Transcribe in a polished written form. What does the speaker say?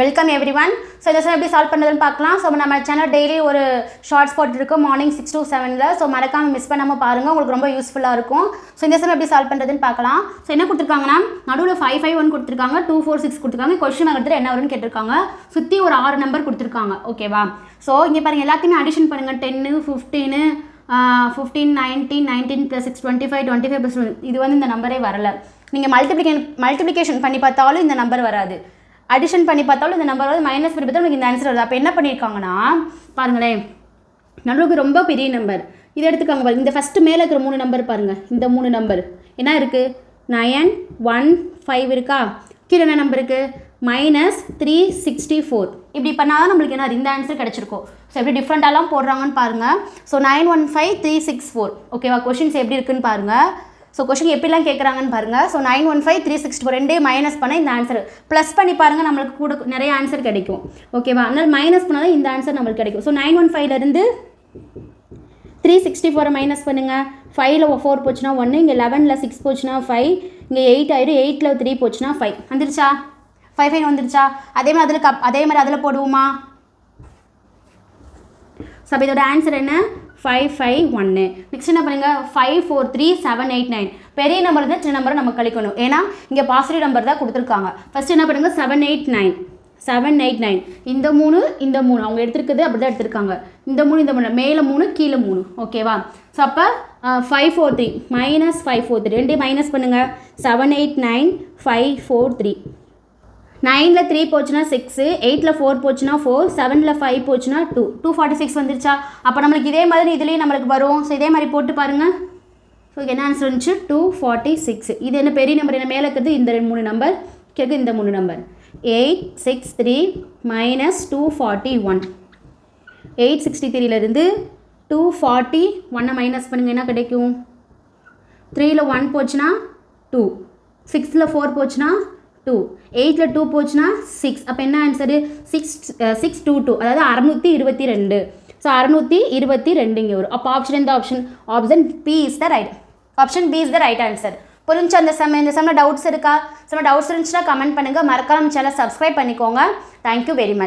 Welcome every one. So இந்த some எப்படி solve பண்ணுறதுன்னு பார்க்கலாம். ஸோ நம்ம சேனல் டெய்லி ஒரு ஷார்ட்ஸ் போட்டுருக்கோம் மார்னிங் 6 to 7. ஸோ மறக்காமல் மிஸ் பண்ணாமல் பாருங்கள், உங்களுக்கு ரொம்ப யூஸ்ஃபுல்லாக இருக்கும். ஸோ இந்த சம் எப்படி சால்வ் பண்ணுறதுன்னு பார்க்கலாம். ஸோ என்ன கொடுத்துருக்காங்கன்னா நடுவில் 5 5 1 கொடுத்துருக்காங்க, 2 4 6 கொடுத்துருக்காங்க. கொஸ்டின் எடுத்துகிட்டு என்ன வரும்னு கேட்டிருக்காங்க. சுற்றி ஒரு 6 நம்பர் கொடுத்துருக்காங்க. ஓகேவா? ஸோ இங்கே பாருங்கள், எல்லாத்தையுமே அடிஷன் பண்ணுங்கள். 10 15 15 19 19 + 6 25 25 + 1. இது வந்து இந்த நம்பரே வரல. நீங்கள் மல்டிப்ளிகேஷன் பண்ணி பார்த்தாலும் இந்த நம்பர் வராது, அடிஷன் பண்ணி பார்த்தாலும் இந்த நம்பர் வந்து, மைனஸ் பண்ணி பார்த்தாலும் உங்களுக்கு இந்த ஆன்சர் வருது. அப்போ என்ன பண்ணியிருக்காங்கன்னா பாருங்களேன், நடுவுக்கு ரொம்ப பெரிய நம்பர் இதை எடுத்துக்காங்க பாருங்கள். இந்த ஃபஸ்ட்டு மேலே இருக்கிற 3 நம்பர் பாருங்கள். இந்த 3 நம்பர் என்ன இருக்குது? 9 1 5 இருக்கா? கீழே என்ன நம்பர் இருக்குது? -364. இப்படி பண்ணால் தான் நம்மளுக்கு என்ன இந்த ஆன்சர் கிடச்சிருக்கும். ஸோ எப்படி டிஃப்ரெண்ட்டாலாம் போடுறாங்கன்னு பாருங்கள். ஸோ 915 364. ஓகேவா? கொஷின்ஸ் எப்படி இருக்குன்னு பாருங்கள். ஸோ கொஷின் எப்படிலாம் கேட்குறாங்கன்னு பாருங்கள். ஸோ 915 364 ரெண்டையும் மைனஸ் பண்ணால் இந்த ஆன்சர், ப்ளஸ் பண்ணி பாருங்கள், நம்மளுக்கு கூட நிறைய ஆன்சர் கிடைக்கும். ஓகேவா? அதனால் மைனஸ் பண்ணால் தான் இந்த ஆன்சர் நம்மளுக்கு கிடைக்கும். ஸோ 915லேருந்து 364 மைனஸ் பண்ணுங்கள். 5ல் 4 போச்சுன்னா 1, இங்கே 11ல் 6 போச்சுன்னா 5, இங்கே 8 ஆயிடும், 8ல் 3 போச்சுன்னா 5. வந்துருச்சா? 5 5 வந்துருச்சா? அதே மாதிரி அதில் போடுவோமா? ஸோ அப்போ இதோட ஆன்சர் என்ன? 5 5 1. நெக்ஸ்ட் என்ன பண்ணுங்கள்? 5 4 3 7 8 9. பெரிய நம்பர் தான் சின்ன நம்பரை நம்ம கழிக்கணும், ஏன்னா இங்கே பாசிட்டிவ் நம்பர் தான் கொடுத்துருக்காங்க. ஃபஸ்ட்டு என்ன பண்ணுங்கள்? 7 8 9 7 8 9. இந்த 3 இந்த 3 அவங்க எடுத்துருக்குது அப்படி தான் எடுத்திருக்காங்க. இந்த 3 இந்த 3 மேலே 3 கீழே 3. ஓகேவா? ஸோ அப்போ 5 4 3 -5 4 3 ரெண்டையும் மைனஸ் பண்ணுங்கள். 7 8 9 5 4 3. 9ல் 3 போச்சுன்னா 6, 8ல் 4 போச்சுன்னா 4, 7ல் 5 போச்சுன்னா 2. 246 வந்துருச்சா? அப்போ நம்மளுக்கு இதே மாதிரி இதுலேயும் நம்மளுக்கு வரும். ஸோ இதே மாதிரி போட்டு பாருங்கள். ஸோ என்ன ஆன்சர் வந்துச்சு? 246. இது என்ன பெரிய நம்பர்? என்ன மேலே இருக்கிறது இந்த 3 நம்பர், கேட்குது இந்த 3 நம்பர். 863 -241. 863லேருந்து 241 மைனஸ் பண்ணுங்கள், என்ன கிடைக்கும்? 3ல் 1 போச்சுன்னா 2, 6ல் 4 போச்சுன்னா 2, 8ல் 2 போச்சுன்னா 6. அப்போ என்ன ஆன்சரு? 622, அதாவது 622. ஸோ 622 இங்கே வரும். அப்போ ஆப்ஷன் எந்த option? Option B is the right. Option B is the right answer. புரிஞ்சு அந்த இந்த சம்மில் டவுட்ஸ் இருக்கா? டவுட்ஸ் இருந்துச்சுன்னா கமெண்ட் பண்ணுங்கள். மறக்காம சேனலை சப்ஸ்கிரைப் பண்ணிக்கோங்க. Thank you very much.